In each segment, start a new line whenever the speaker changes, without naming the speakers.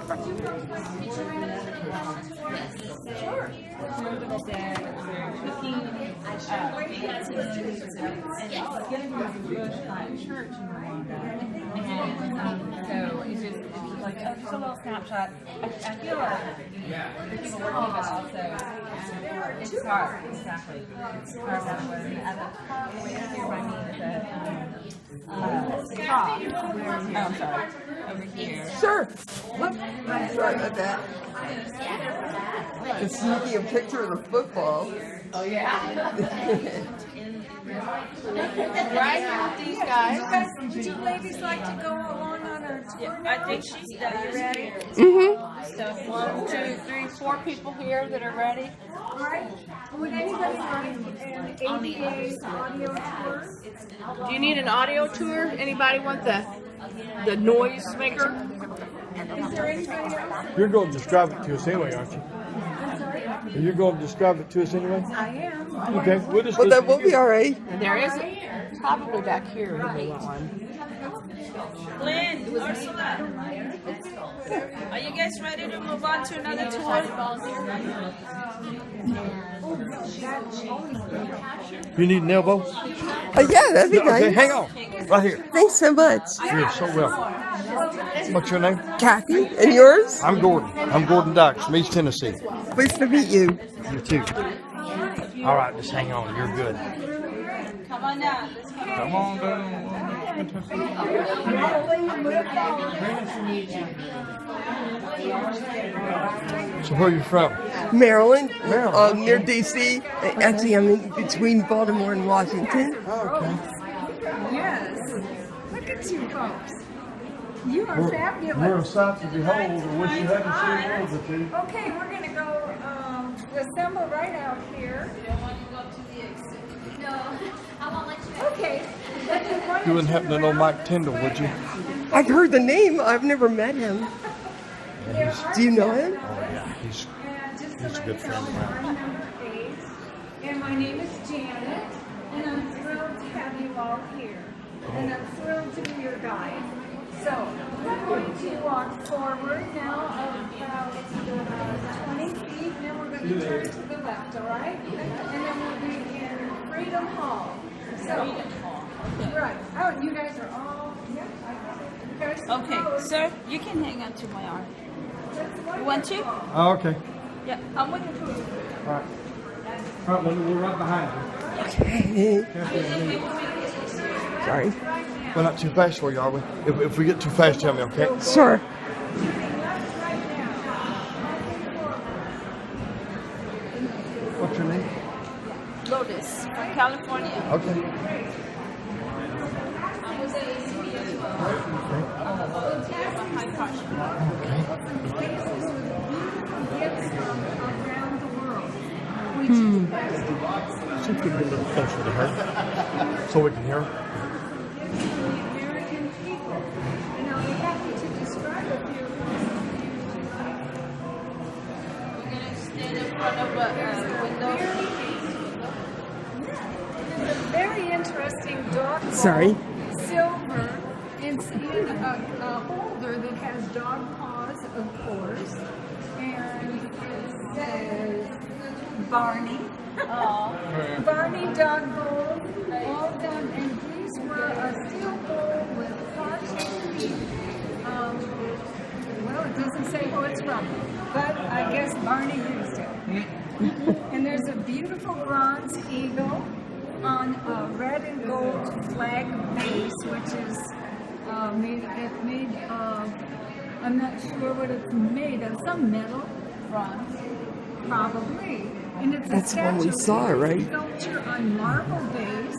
So it's just like just a little snapshot. I feel like the people working, but also it's hard. Exactly. It's hard that way. At the top, way up here by me is a top. Oh, I'm sorry. Over here.
Sure. Sorry about that. Just sneaking a picture of the football.
Oh yeah. Right here with these guys.
Do you ladies like to go along on our tour?
Yeah, I think she's done. You ready? So 1, 2, 3, 4 people here that are ready.
All right. Would anybody like an ADA audio tour?
Do you need an audio tour? Anybody want the noise maker?
Is there anybody else?
You're going to describe it to us anyway, aren't you?
I'm sorry?
You're going to describe it to us anyway?
I am.
Okay, we'll just
Well, that will be all right.
There is probably back here.
Lynn, Ursula, are you guys ready to move on to another tour?
You need an elbow?
Yeah, that'd be
Okay,
nice.
hang on. Right here.
Thanks so much.
You're so welcome. What's your name?
Kathy, and yours?
I'm Gordon. I'm Gordon Dykes from East Tennessee.
Pleased to meet you.
You too. All right, just hang on. You're good.
Come on down.
Come on down. So where are you from?
Maryland,
Maryland.
near D.C. Actually, I'm in between Baltimore and Washington.
Oh, okay.
Yes. Look at you folks. You are
We're a
fabulous.
sight to behold. I wish you hadn't seen one or two.
Okay, we're going to go assemble right out here. Okay.
You wouldn't happen to know Mike Tyndall, would you?
I've heard the name. I've never met him. Do you know him?
Oh yeah, he's a good friend of mine.
Number 8. And my name is Janet, and I'm thrilled to have you all here. And I'm thrilled to be your guide. So, we're going to walk forward now about 20 feet, and then we're going to turn to the left, all right? And then we'll be in Freedom Hall. So, right. Oh, you guys are all, yeah, I got it. You guys are
Okay,
close.
sir, you can hang on to my arm. You want to?
Oh, okay.
Yeah, I'm waiting for you.
All right. All right, Linda, we're right behind you.
Okay. Sorry.
We're not too fast for you, are we? If we get too fast, tell me, okay?
Sure.
What's your name?
Lotus from California.
Okay. So we can get a little closer to her, so we can hear her.
American people. And I'll be happy to describe a few.
We're going to stand in front of a window.
It's a very interesting dog bowl.
Sorry.
Silver. It's in a holder that has dog paws, of course. And it says Barney. Barney dog bowl, all done, and these were a steel bowl with parched teeth. Well, it doesn't say who it's from, but I guess Barney used it. And there's a beautiful bronze eagle on a red and gold flag base, which is made of, I'm not sure what it's made of, some metal, bronze, probably. And it's
That's
a
one we
statue
saw, right?
sculpture on marble base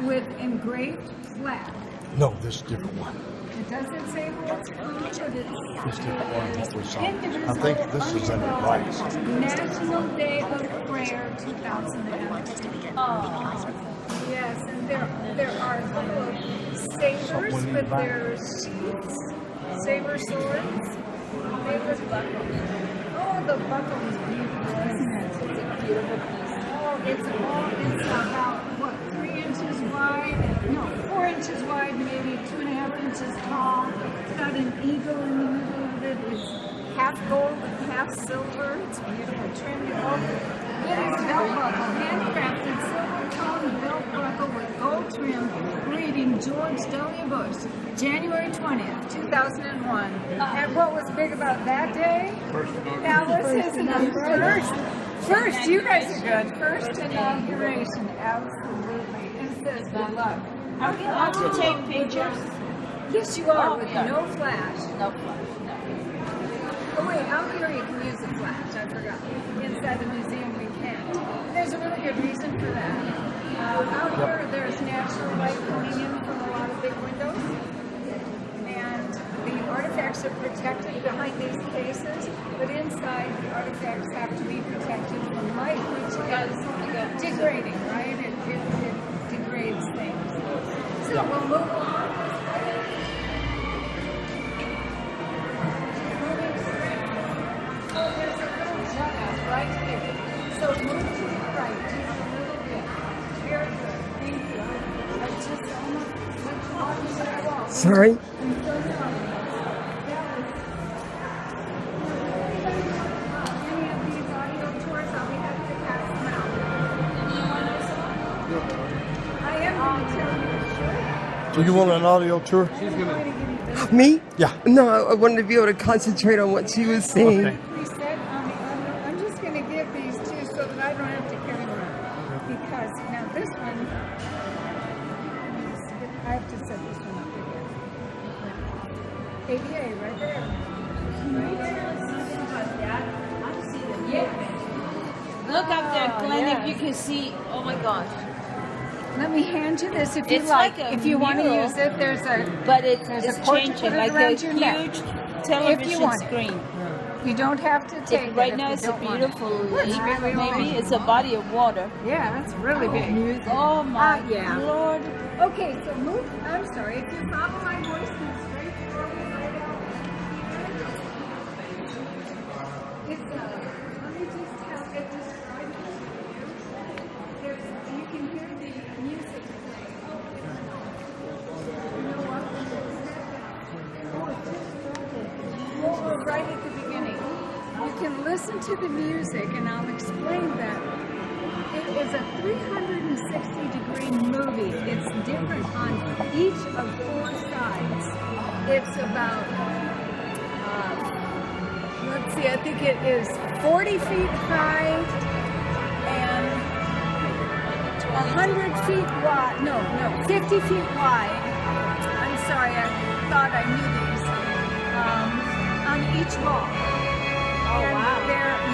with engraved plaque.
No, this is a different one.
It doesn't say who it's from, but it's
This different one is what we saw. I
indivisible,
think this is under glass.
National Day of Prayer 2011. Yes, and there are little sabers with their sheaths, saber swords. Oh, the buckle is beautiful, isn't it? It's a beautiful piece. Oh, it's about, what, 3 inches wide? No, 4 inches wide, maybe 2.5 inches tall. It's got an eagle in the middle of it. It's half gold and half silver. It's beautiful, trimmed in gold. It is belt buckle, handcrafted silver tone belt buckle with gold trim, reading George W. Bush, January 20th, 2001. And what was big about that day? That was his first, you guys are good. First inauguration, absolutely. It says good luck.
Are we allowed to take pictures?
Yes, you are,
Oh,
with
okay.
no flash.
No flash.
Oh wait, out here you can use a flash, I forgot. Inside the museum we can't. There's a really good reason for that. Out here there's natural light coming in from a lot of big windows. And the artifacts are protected behind these cases, but inside the artifacts have to be protected from light, which is degrading, right? It degrades things. So we'll move on. Right here. So move to the right just a little bit. Very good. Thank you. That's just almost like the wall.
Sorry.
I'm so sorry. Any of these audio tours, I'll be happy to pass them out. I am going to tell you a story.
So you want an audio tour?
Me?
Yeah.
No, I wanted to be able to concentrate on what she was saying.
Okay.
I'm just going to give these two so that I don't have to carry them around. Because now this one, I have to set this one up again. ADA right there. Right there. Yeah.
Look up there, Glenn,
yes.
if you can see. Oh my gosh.
Let me hand you this if you
It's
like.
like a
If you want to
mural,
use it, there's a.
But
There's a
it's
portrait,
changing,
put it
like a
around your neck.
huge television
want it.
screen.
You don't have to take it.
Right
if
now
you
it's a
don't want it.
beautiful
It's
lake,
really
maybe.
old.
It's a body of water.
Yeah, that's really big.
Oh my
yeah.
Lord.
Okay, so move. I'm sorry. If you follow my voice, move straight forward, right out. It's let me just get this right. You can hear the music playing. You know what? Oh, it just started. Well, we're right at the beginning. You can listen to the music, and I'll explain that. It is a 360-degree movie. It's different on each of 4 sides. It's about, let's see, I think it is 40 feet high and 100 feet wide. No, 50 feet wide. I'm sorry, I thought I knew these. On each wall.
Oh, wow.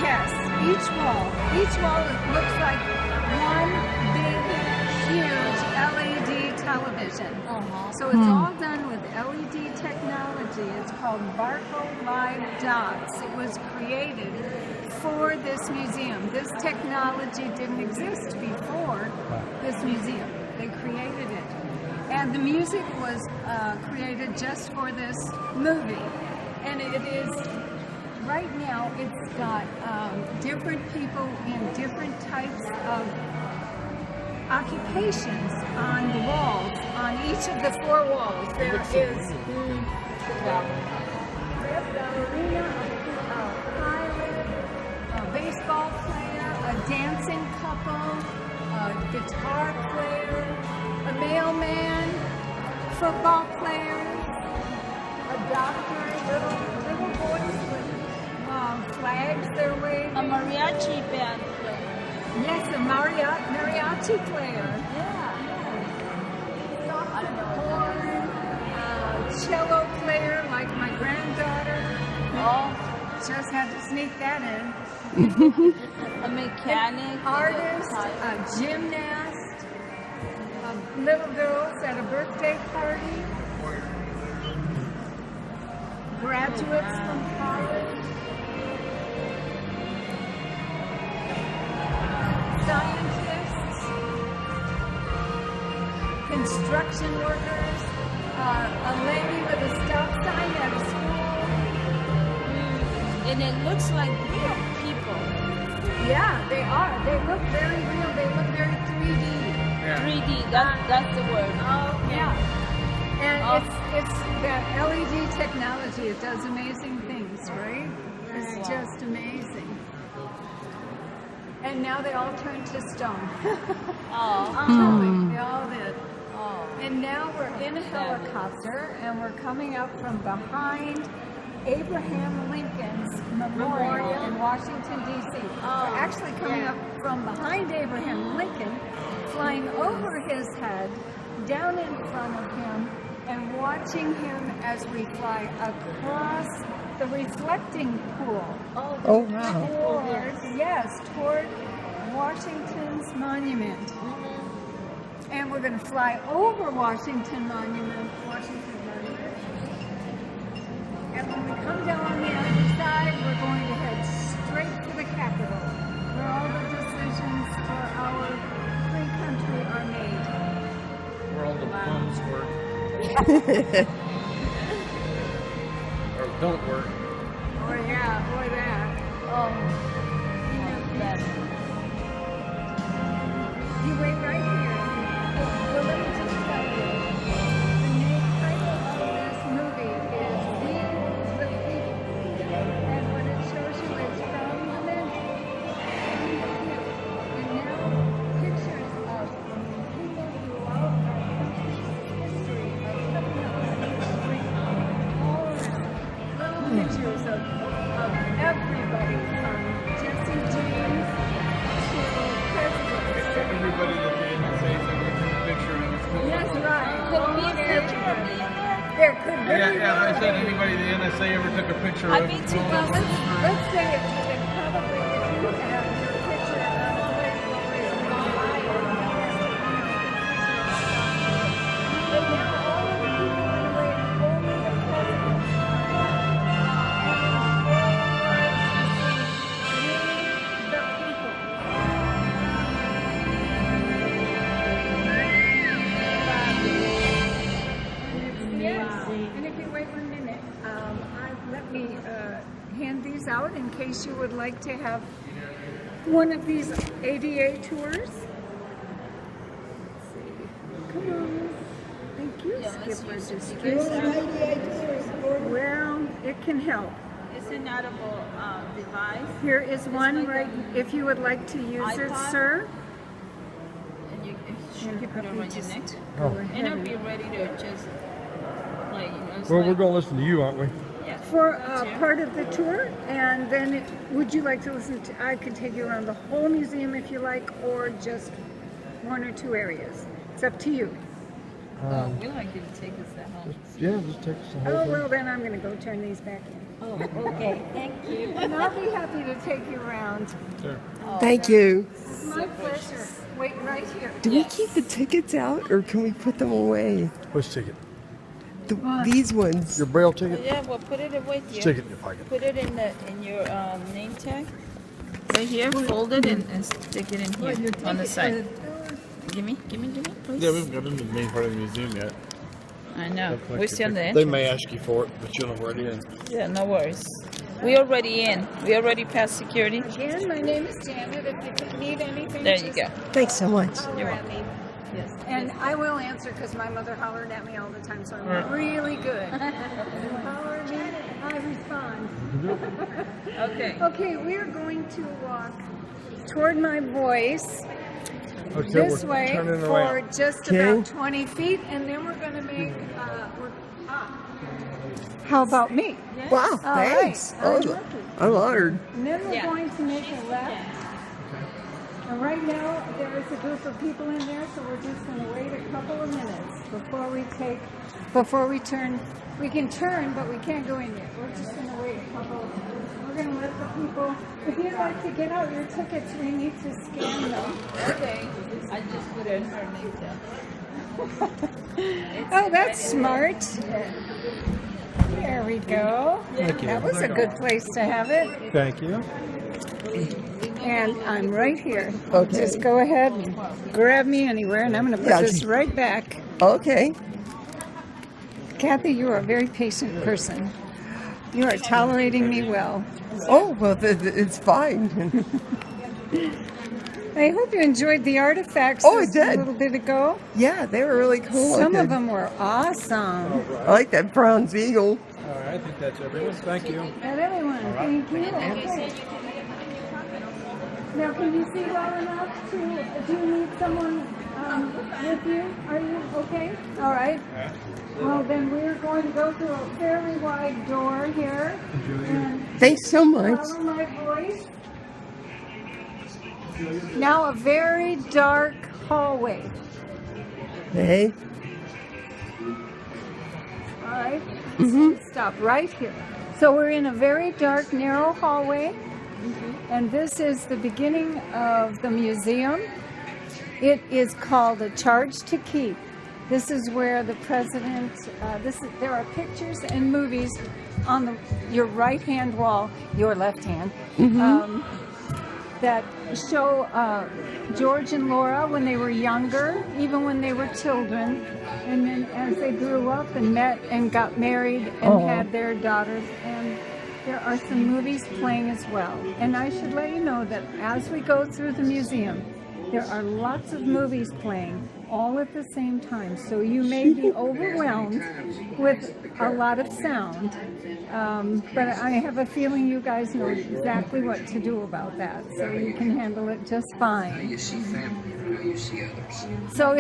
Yes, each wall looks like one big, huge LED television. So it's all done with LED technology. It's called Barcode Live Dots. It was created for this museum. This technology didn't exist before this museum. They created it. And the music was created just for this movie. And it is... Right now, it's got different people in different types of occupations on the walls. On each of the 4 walls, there is a ballerina, a pilot, a baseball player, a dancing couple, a guitar player, a mailman, football players, a doctor, little boys with flags they're waving.
A mariachi band.
Yes, a mariachi player.
Yeah.
Horn, cello player like my granddaughter.
Oh,
Just had to sneak that in.
a mechanic.
Artist, a gymnast, little girls at a birthday party, graduates from college. Scientists, construction workers, a lady with a stop sign at a school.
And it looks like real people.
Yeah, they are. They look very real. They look very 3D.
3D, that's the word.
Oh, yeah. And it's that LED technology. It does amazing things, right? It's just amazing. And now they all turned to stone. They all did. And now we're in a helicopter, and we're coming up from behind Abraham Lincoln's memorial in Washington, D.C. We're actually coming up from behind Abraham Lincoln, flying over his head, down in front of him, and watching him as we fly across the reflecting pool.
Oh, wow.
Toward Washington's monument. And we're going to fly over Washington Monument. And when we come down on the other side, we're going to head straight to the Capitol, where all the decisions for our free country are made.
Where all the phones work. Or don't work.
Or that. You wait right here. So let me just tell you, the title of this movie is We the People. And what it shows you is from the menu. And now pictures of people throughout our country's history of coming up all around. Little pictures of everybody from Jesse James to President.
Everybody that the NSA ever took a picture of.
Yes, right. There could be.
Yeah, I said anybody the NSA ever took a picture of.
Well, let's say it probably if you have your picture on a place where it's but now all of the people in the way, only the president. And if you wait 1 minute, let me hand these out in case you would like to have one of these ADA tours. Come on. Thank you, Skip Registration. Well, it can help.
It's an audible device.
Here is one right, if you would like to use it,
iPod.
sir.
And you
And
should put it around your neck.
Go
And
ahead.
it'll be ready to just, like, you know, it's
Well,
like,
we're going to listen to you, aren't we?
yeah.
For part of the tour, and then would you like to listen to, I could take you around the whole museum if you like, or just one or two areas. It's up to you.
We like you to take us that home.
Yeah, just take us the whole
Oh,
thing.
well, then I'm going to go turn these back in.
Oh, okay. Thank you.
And I'll be happy to take you around.
Sure.
Thank you.
It's my pleasure. Wait right here.
Do we keep the tickets out or can we put them away?
Which ticket?
These ones.
Your Braille ticket?
Yeah, well, put it away here.
Stick it in your pocket.
Put it in your name tag. Right here, fold it and stick it in here on the side. Gimme, please.
Yeah, we haven't got into the main part of the museum yet.
I know. We're still in the
They
entrance.
may ask you for it, but you'll know where it is.
Yeah, no worries. We already in. We already passed security.
Again, my name is Janet. If you need anything,
There you
just
go.
Thanks so much.
You're
holler
welcome.
at me. And I will answer because my mother hollered at me all the time, so I'm really good. Holler at me, I respond.
Okay.
Okay, we're going to walk toward my voice
Okay,
this
we're
way
turning
for
around.
just
Okay.
about 20 feet, and then we're going to make, how about me?
Wow,
All right.
thanks.
I'm
Oh,
lucky.
I'm honored.
And then we're going to make a left. And right now, there is a group of people in there, so we're just going to wait a couple of minutes before we turn. We can turn, but we can't go in yet. We're just going to wait a couple. We're going to let the people, if you'd like to get out your tickets, we need to scan them.
Okay. I just put in her name down.
Oh, that's smart. There we go.
Thank you.
That was a good place to have it.
Thank you.
And I'm right here.
Okay.
Just go ahead and grab me anywhere, and I'm going to put
Yeah,
this right back.
Okay.
Kathy, you are a very patient person. You are tolerating me well.
Oh, well, it's fine.
I hope you enjoyed the artifacts
Oh, I
just
did.
a little bit ago.
Yeah, they were really cool.
Some of
looking.
them were awesome.
I like that bronze eagle.
All right, I think that's everyone. Thank you.
And everyone, thank you. Okay. Now, can you see well enough to, do you need someone with you? Are you okay? All right. Well, then we're going to go through a fairly wide door here. And
Thanks so much.
follow my voice. Now a very dark hallway.
Hey.
All right. Stop right here. So we're in a very dark, narrow hallway. And this is the beginning of the museum. It is called A Charge to Keep. This is where the president, there are pictures and movies on your right-hand wall, your left hand, that show George and Laura when they were younger, even when they were children, and then as they grew up and met and got married and had their daughters. And there are some movies playing as well. And I should let you know that as we go through the museum, there are lots of movies playing all at the same time. So you may be overwhelmed with a lot of sound. But I have a feeling you guys know exactly what to do about that. So you can handle it just fine.
You see family, you see others.
So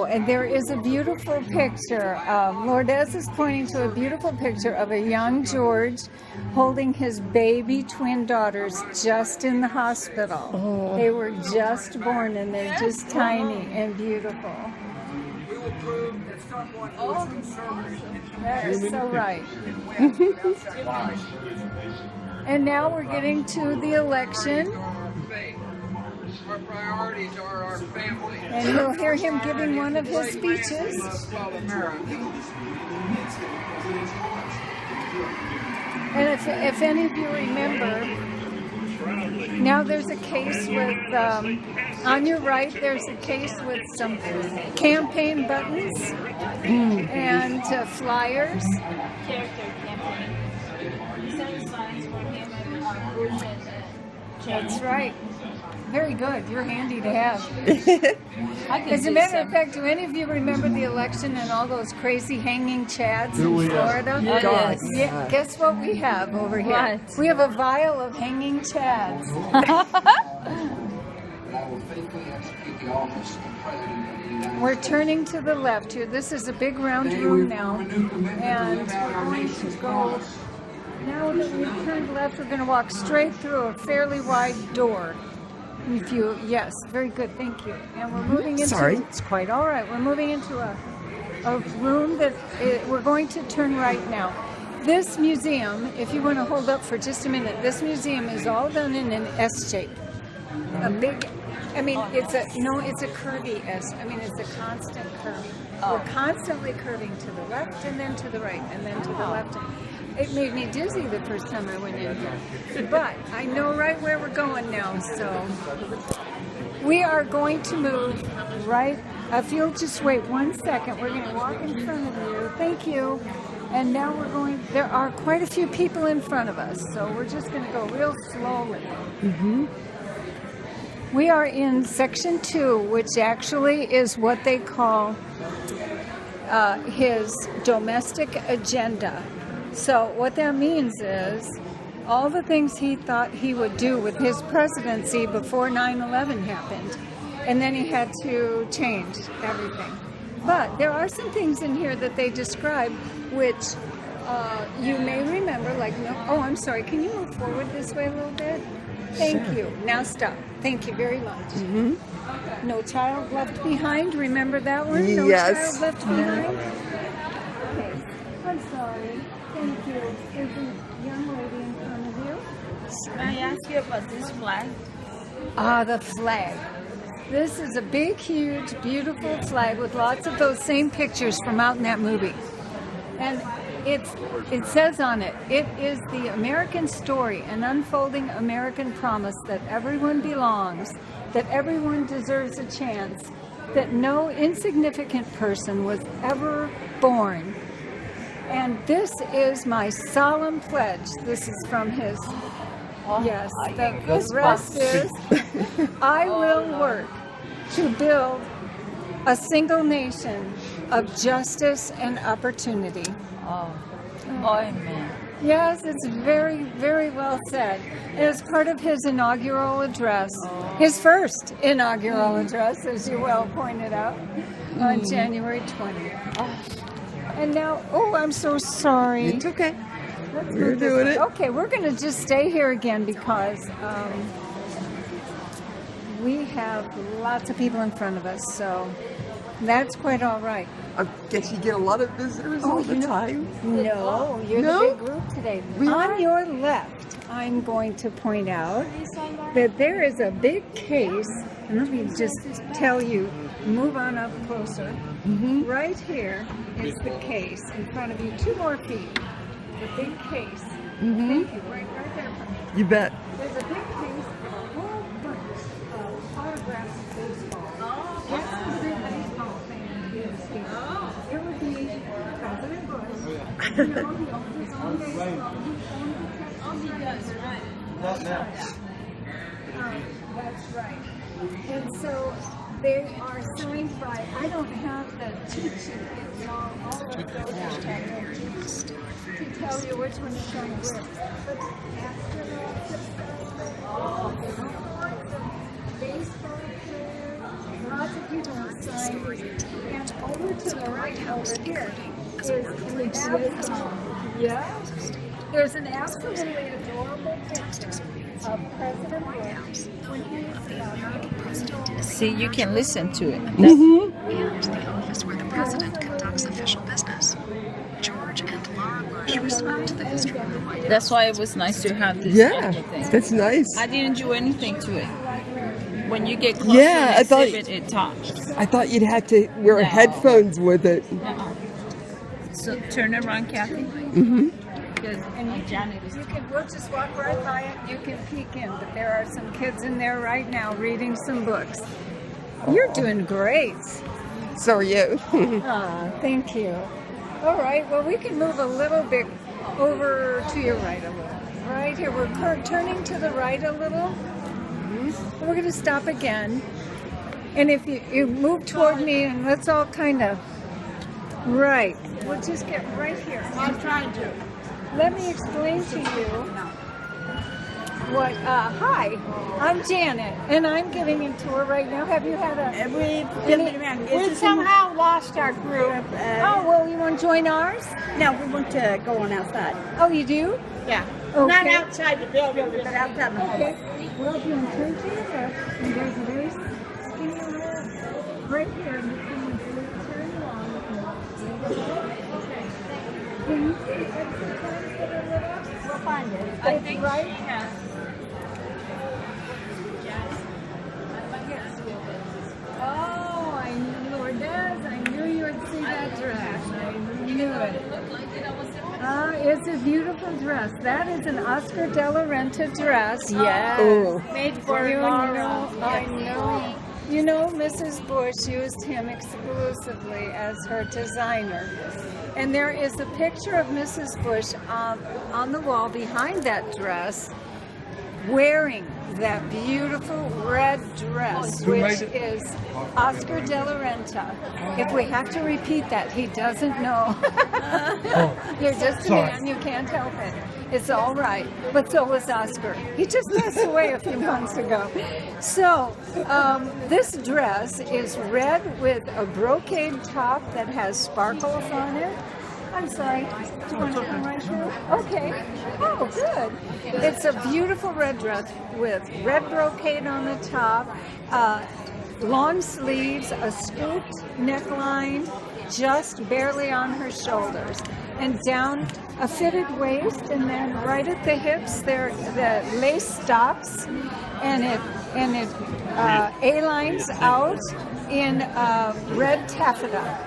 and there is a beautiful picture. Lourdes is pointing to a beautiful picture of a young George holding his baby twin daughters just in the hospital. They were just born and they're just tiny and beautiful. That is so right. And now we're getting to the election.
Our priorities are our family.
And you'll hear him giving one of his speeches. And if any of you remember, now there's a case with, on your right, there's a case with some campaign buttons and flyers.
Character campaign. Send signs for him and our movement.
That's right. Very good. You're handy to have.
I can
As a
do
matter of
some.
fact, do any of you remember the election and all those crazy hanging chads in Florida?
God.
Yeah, guess what we have over here?
What?
We have a vial of hanging chads.
That I will faithfully execute the office of President of the United States.
We're turning to the left here. This is a big round room now. And we're going to go, now that we've turned left, we're going to walk straight through a fairly wide door. Yes, very good, thank you. And we're moving into, it's quite all right. We're moving into a room that we're going to turn right now. This museum, if you want to hold up for just a minute, this museum is all done in an S shape. A big, I mean, it's a curvy S. I mean, it's a constant curving. We're constantly curving to the left and then to the right and then to the left. It made me dizzy the first time I went in here. But I know right where we're going now, so we are going to move right. If you'll just wait 1 second, we're going to walk in front of you. Thank you. And now we're going, there are quite a few people in front of us, so we're just going to go real slowly. We are in section 2, which actually is what they call his domestic agenda. So what that means is all the things he thought he would do with his presidency before 9/11 happened, and then he had to change everything. But there are some things in here that they describe which you may remember, like, I'm sorry, can you move forward this way a little bit? Thank you. Now stop. Thank you very much. No child left behind. Remember that one? No child left behind. Okay. I'm sorry. Thank you. There's a young lady in front of you.
Can I ask you about this flag?
The flag. This is a big, huge, beautiful flag with lots of those same pictures from out in that movie. And it says on it, it is the American story, an unfolding American promise that everyone belongs, that everyone deserves a chance, that no insignificant person was ever born. And this is my solemn pledge. This is from his Yes, the rest is, I will work to build a single nation of justice and opportunity.
Amen.
Yes, it's very, very well said. It was part of his inaugural address, his first inaugural address, as you well pointed out, on January 20th. And now, oh, I'm so sorry.
It's okay.
Let's
We're
move this
doing
way.
it.
Okay, we're going to just stay here again because we have lots of people in front of us, so that's quite all right.
I guess you get a lot of visitors all the time.
No, you're
No?
the big group today.
We
On
are?
your left, I'm going to point out that there is a big case, and let me just tell you, move on up closer. Right here is the case in front of you, 2 more feet. The big case. Thank you, right there.
You bet.
There's a big case of a whole bunch of autographs of baseball. Guess who's a big baseball fan here in Steve? It would be President Bush. You know, he owns his own baseball. He owns the Texas That's right. And so they are signed by, I don't have the cheat sheet. It's all of those have no cheat sheet to tell you which one is signed with. But astronauts have signed all sorts of baseball players, lots of people have signed these. And over to the right over here is an there's an absolutely adorable picture of President Bush when he was
See, you can listen to it.
And the office where the president conducts official business. George and Laura Bush respect the history of the White House.
That's why it was nice to have this
Yeah,
kind of thing.
that's nice.
I didn't do anything to it. When you get close
Yeah,
to
I thought-
the exhibit, it talks.
I thought you'd have to wear
No.
headphones with it.
So turn around, Kathy. Because Janet is.
we'll just walk right by it. You can peek in, but there are some kids in there right now reading some books. You're doing great.
So are you.
Thank you. All right, well, we can move a little bit over to your right a little. Right here, we're turning to the right a little. We're going to stop again. And if you move toward me, and let's all kind of, right. We'll just get right here. I'm trying to. Let me explain to you what, hi, I'm Janet, and I'm giving a tour right now. Have you had a...
We somehow lost our group.
Oh, well, you want to join ours?
No, we want to go on outside.
Oh, you do?
Yeah.
Okay.
Not outside the building, but outside the hall.
Okay. Well, if you want to turn to your left, and there's a very skinny little right here, and you can turn along. Can you see the extra signs that are lit up? We'll find it.
I think
right.
she has.
Oh, I knew it does. I knew you would see that dress. I knew it. It's a beautiful dress. That is an Oscar de la Renta dress. Yes.
Oh.
Made for
You
Laura.
know, I know. You know, Mrs. Bush used him exclusively as her designer. And there is a picture of Mrs. Bush on the wall behind that dress wearing that beautiful red dress, which is Oscar de la Renta. If we have to repeat that, he doesn't know. You're just a man, you can't help it. It's all right. But so was Oscar. He just passed away a few months ago. So this dress is red with a brocade top that has sparkles on it. I'm sorry. Do you want to come right through? Okay. Oh, good. It's a beautiful red dress with red brocade on the top, long sleeves, a scooped neckline, just barely on her shoulders, and down a fitted waist, and then right at the hips there the lace stops, and it A-lines out in red taffeta,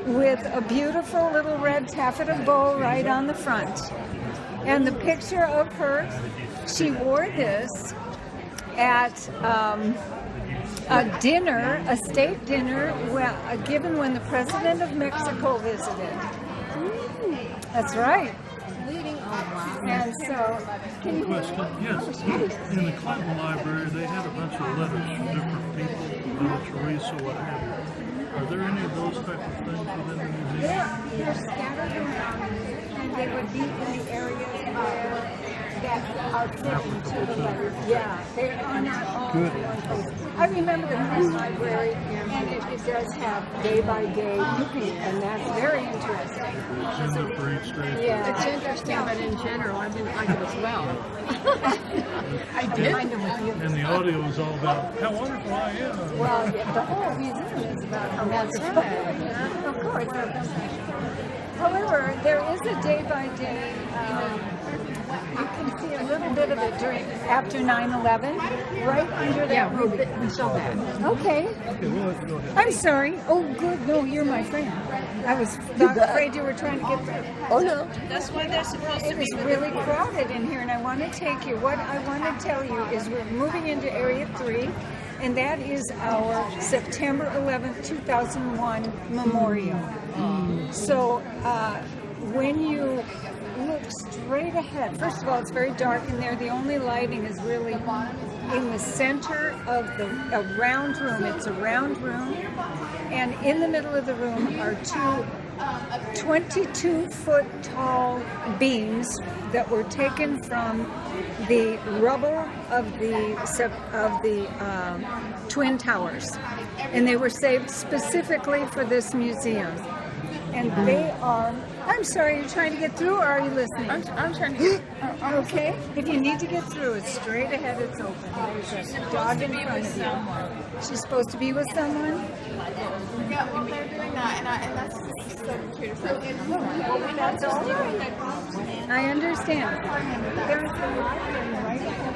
with a beautiful little red taffeta bow right on the front. And the picture of her, she wore this at a dinner, a state dinner, given when the President of Mexico visited. That's right. And so, can you
Question, yes. In the Clinton Library, they had a bunch of letters from different people, Mother Teresa, what have you. Are there any of those type of things within the museum?
they're scattered around, and they would be in the areas where that are fitting to the letters. Yeah, they are not all in one place. I remember the Clinton Library, and it does have day by day cooking, and that's very interesting.
It's in there for each day.
Yeah.
It's interesting, but in general, I didn't like it as well.
I did. Kind of with you.
And the audio is all about how wonderful I am.
Well, the whole museum is about how
That's right.
Of course. However, there is a day-by-day, you can see a little bit of it after 9/11, right under that ruby.
We saw that.
Okay.
Okay, we'll have to go ahead.
I'm sorry. Oh, good. No, you're my friend. I was afraid you were trying to get through.
Oh no.
That's why they're supposed to
It
be
is
with
really crowded in here, and I want to take you. What I want to tell you is we're moving into Area 3, and that is our September 11th, 2001 memorial. So when you look straight ahead, first of all, it's very dark in there. The only lighting is really in the center of a round room. It's a round room, and in the middle of the room are two 22-foot tall beams that were taken from the rubble of the Twin Towers, and they were saved specifically for this museum. And they are, I'm sorry, you're trying to get through, or are you listening?
I'm trying to get.
Okay, if you need to get through, it's straight ahead, it's open. There's a dog in front of you. She's supposed to be with someone?
Yeah, well, they're doing that, and that's so cute.
That's all right. I understand. There's a library right ahead.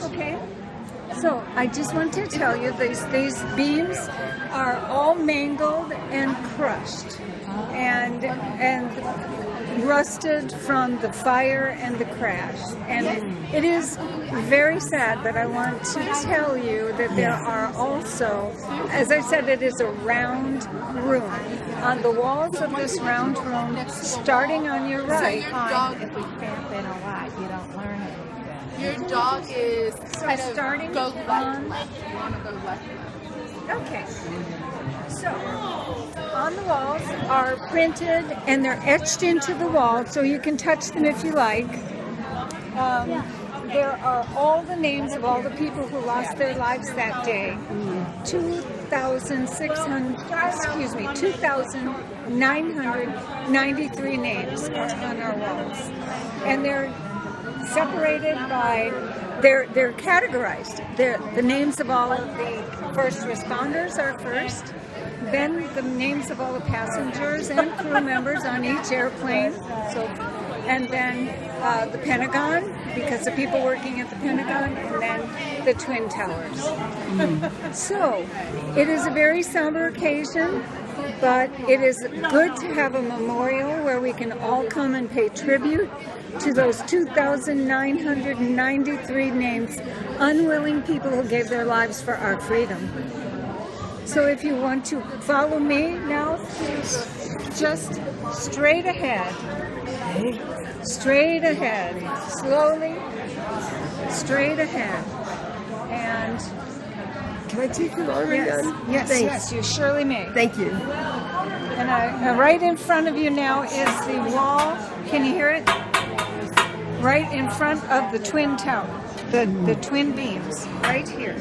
Okay. So I just want to tell you these beams are all mangled and crushed and rusted from the fire and the crash. And it is very sad, but I want to tell you that there are also, as I said, it is a round room. On the walls of this round room, starting on your right,
If we camp in a lot, you don't learn it.
Your dog is kind of
starting
go
on-
left. You want to go left.
Okay. So, on the walls are printed and they're etched into the wall, so you can touch them if you like. There are all the names of all the people who lost their lives that day. 2,993 names are on our walls. And they're separated by, they're categorized. The names of all of the first responders are first, then the names of all the passengers and crew members on each airplane, and then the Pentagon, because the people working at the Pentagon, and then the Twin Towers. So, it is a very somber occasion, but it is good to have a memorial where we can all come and pay tribute to those 2,993 names, unwilling people who gave their lives for our freedom. So if you want to follow me now, just straight ahead, slowly, straight ahead, and
Can I take your arm again?
yes,
Thanks.
yes, you surely may.
Thank you.
And right in front of you now is the wall. Can you hear it? Right in front of the Twin Tower, the twin beams, right here.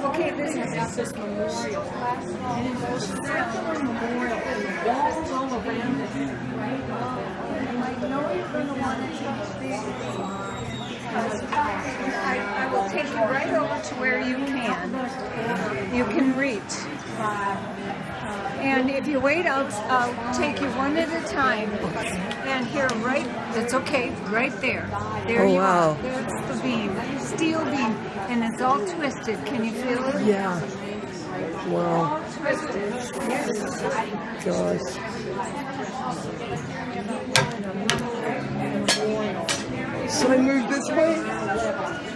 Okay, this is this memorial. And it's a circular memorial. Walls all around it. I know you're going to want to touch these. I will take you right over to where you can reach. And if you wait, I'll take you one at a time. And here, right, it's okay, right there. There
Oh,
you
wow.
are. There's the beam, steel beam, and it's all twisted. Can you feel it?
Yeah. Wow.
All twisted. Yes.
Gosh. Should I move this way?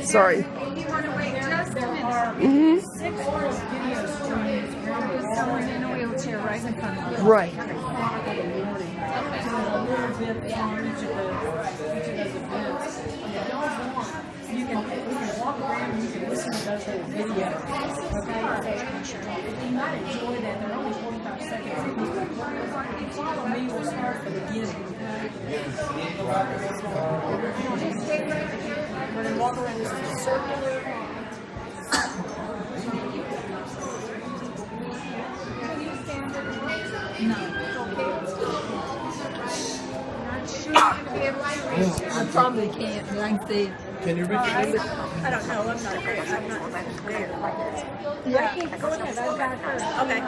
Sorry.
If you want to wait just a minute.
Mm-hmm.
6 videos with someone in a wheelchair right in front of you.
Right.
We can walk around and you can listen to those little videos. Okay? You might enjoy that. They're only 45 seconds. If you follow me, we'll start at the beginning. We're going to walk around this circle.
I probably can't, but I can see it.
Can you reach it?
I don't know. I'm not there. I'm not there.
Yeah, go ahead. I've got her.
Okay.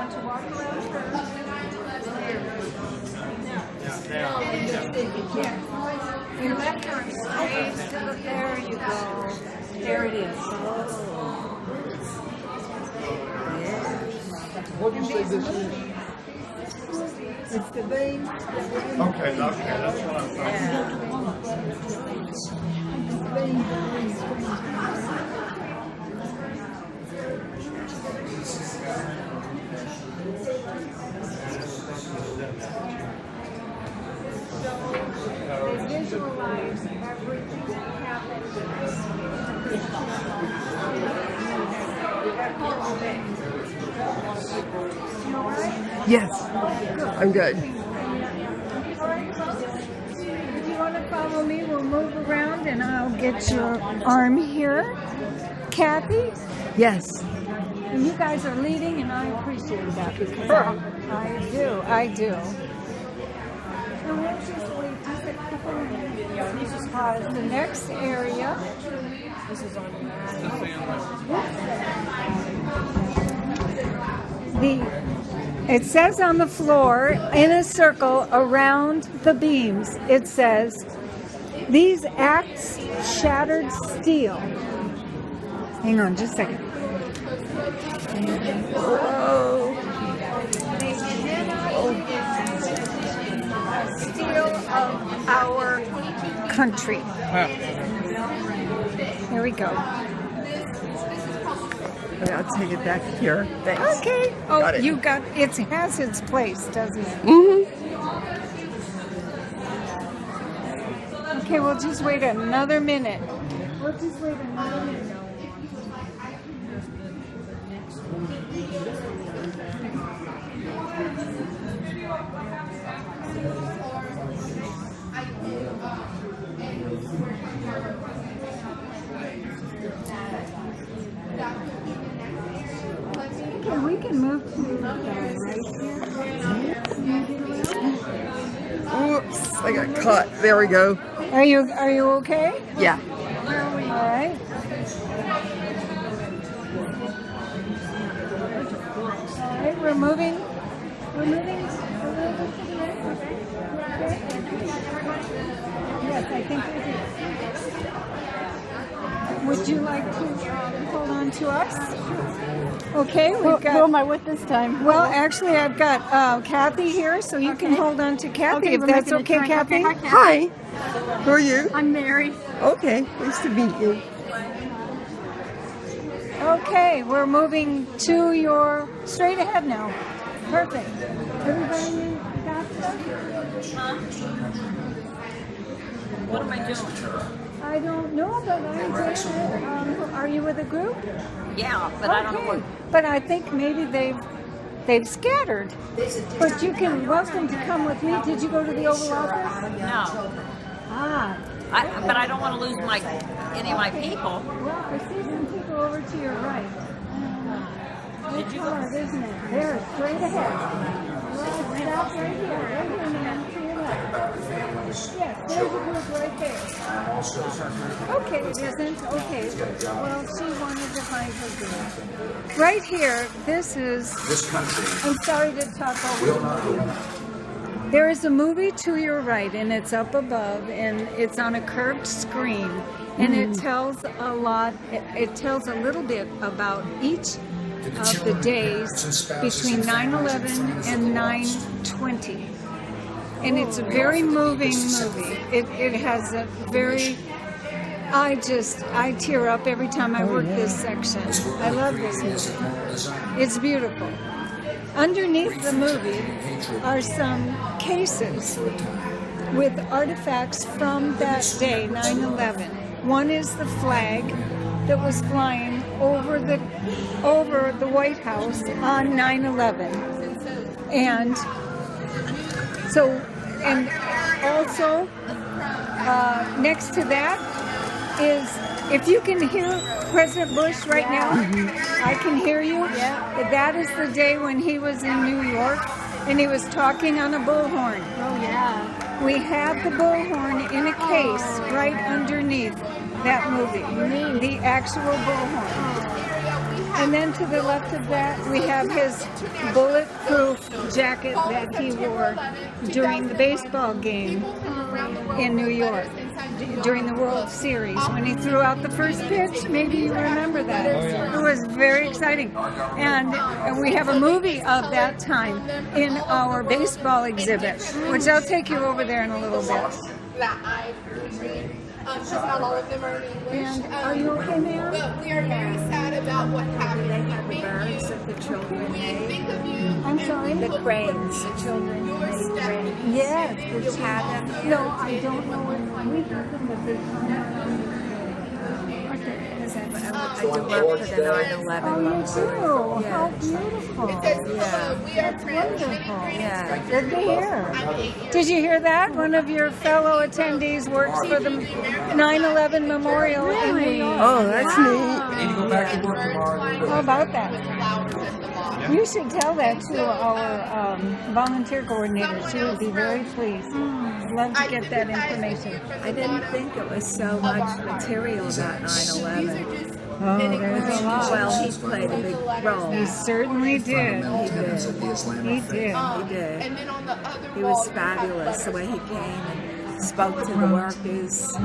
Your left arm straight. There you go. There it is.
What do you say this is?
It's the beam.
Okay, that's what I'm
They visualize everything that happens. You all right?
Yes. I'm good.
If you want to follow me, we'll move around and I'll get your arm here. Kathy,
Yes.
and you guys are leading and I appreciate that because I do. And we'll just wait just a couple of minutes because the next area it says on the floor in a circle around the beams, it says, "These acts shattered steel." Hang on just a second. Whoa. They cannot steel of our country. Here we go.
Okay, I'll take it back here. Thanks.
Okay. Oh,
Got it.
you got it. Has its place, doesn't it?
Mm-hmm.
Okay, we'll just wait another minute. We'll just wait another minute. Okay, we can move to right here.
Oops, I got caught. There we go.
Are you okay?
Yeah.
All right. All right, we're moving. We're moving. Yes, I think we do. Would you like to hold on to us? Okay, we've got.
Who am I with this time?
Well, actually, I've got Kathy here, so you can hold on to Kathy
Okay,
if
we're
that's
making a
okay,
turn.
Kathy.
Okay,
Hi. Who are you?
I'm Mary.
Okay. Nice to meet you.
Okay, we're moving to your straight ahead now. Perfect. Everybody got stuff?
What am I doing?
I don't know, but I'm good. Are you with a group?
Yeah, but I don't know what.
But I think maybe they've scattered. But you can welcome to come with me. Did you go to the Oval Office?
No.
Ah.
But I don't want to lose any of my people.
Well, I see some people over to your right. It's hard, isn't it? They're straight ahead. Well, stop right here, man, to your left. Yes, there's a group right there. Okay, it isn't. Okay. Well, she wanted to find her group. Right here, this country. I'm sorry to talk over you. There is a movie to your right, and it's up above, and it's on a curved screen, and it tells a lot. It tells a little bit about each of the days between 9/11 and 9/20. and it's a very moving movie. It has a very, I tear up every time I work this section. I love this movie. It's beautiful. Underneath the movie are some cases with artifacts from that day, 9/11. One is the flag that was flying over the White House on 9/11, and so, and also next to that is, if you can hear President Bush right now, I can hear you. That is the day when he was in New York and he was talking on a bullhorn.
Oh, yeah.
We have the bullhorn in a case right underneath that movie, the actual bullhorn. And then to the left of that, we have his bulletproof jacket that he wore during the baseball game in New York, during the World Series, when he threw out the first pitch. Maybe you remember that. It was very exciting. And we have a movie of that time in our baseball exhibit, which I'll take you over there in a little bit.
Just not all of them are in English.
And are you okay, ma'am?
But we are very sad about what happened.
They have the birds that the children made.
Think of you.
I'm sorry?
The cranes, the children made cranes.
Yes.
You had them?
No, I don't know when we had them, but they
I do work for the 9/11
Oh, you do?
Yeah.
How beautiful.
Yeah.
We are friends.
Yeah.
Good to hear. Did you hear that? One of your fellow attendees works for the 9/11 Memorial in New York.
Oh, that's neat.
I need to go back to work tomorrow.
How about that? You should tell that to our volunteer coordinator. She would be very pleased. I'd love to get that information.
I didn't think it was so much material about 9/11.
Oh, there's a lot.
Well, he played a big role.
He certainly did. He did.
He did. He was fabulous the way he came and spoke to the workers.
He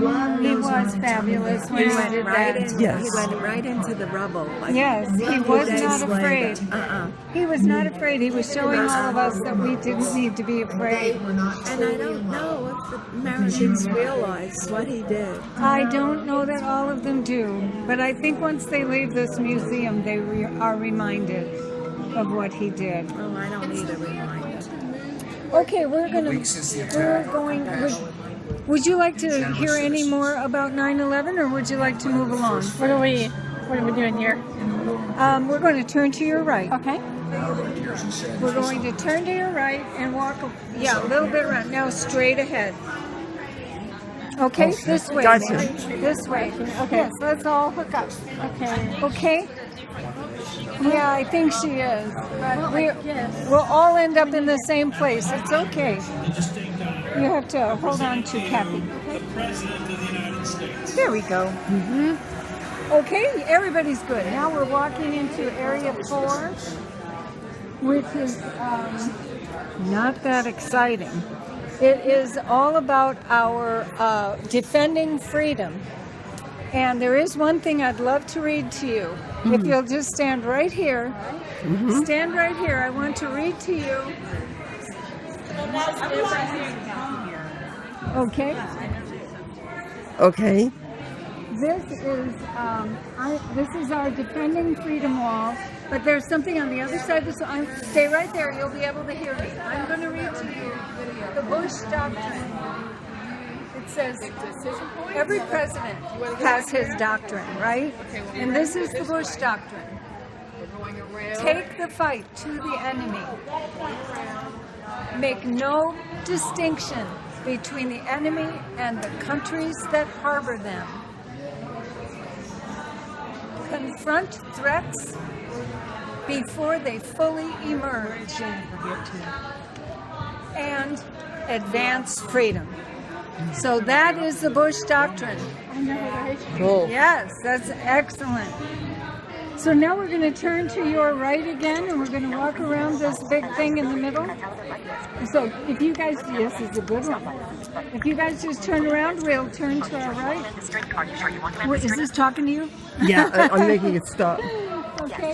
was fabulous when he did that.
Yes.
He went right into the rubble. Like
Yes, he was not afraid.
Uh-uh.
He was not afraid. He was showing all of us that we didn't need to be afraid.
And I don't know if the Americans realized what he did.
I don't know that all of them do, but I think once they leave this museum, they are reminded of what he did.
Oh, I don't need a reminder.
Okay, would you like to hear any more about 9/11, or would you like to move along?
What are we doing here?
We're going to turn to your right.
Okay.
We're going to turn to your right and walk, a little bit around. Now straight ahead. Okay, this way.
Gotcha.
This way.
Okay.
Yes, let's all hook up.
Okay.
Okay? Yeah, I think she is. But we'll all end up in the same place. It's okay. You have to hold on to Kathy. There we go. Okay, everybody's good. Now we're walking into Area 4, which is not that exciting. It is all about our defending freedom. And there is one thing I'd love to read to you. If you'll just stand right here. Stand right here. I want to read to you. Okay.
Okay.
This is our defending freedom wall, but there's something on the other side. So stay right there. You'll be able to hear me. I'm going to read to you the Bush Doctrine. It says every president has his doctrine, right? And this is the Bush Doctrine. Take the fight to the enemy. Make no distinction between the enemy and the countries that harbor them. Confront threats before they fully emerge. And advance freedom. So that is the Bush Doctrine.
Cool.
Yes, that's excellent. So now we're going to turn to your right again, and we're going to walk around this big thing in the middle. So if you guys, this is a good one. If you guys just turn around, we'll turn to our right. Is this talking to you?
Yeah, I'm making it stop.
Okay.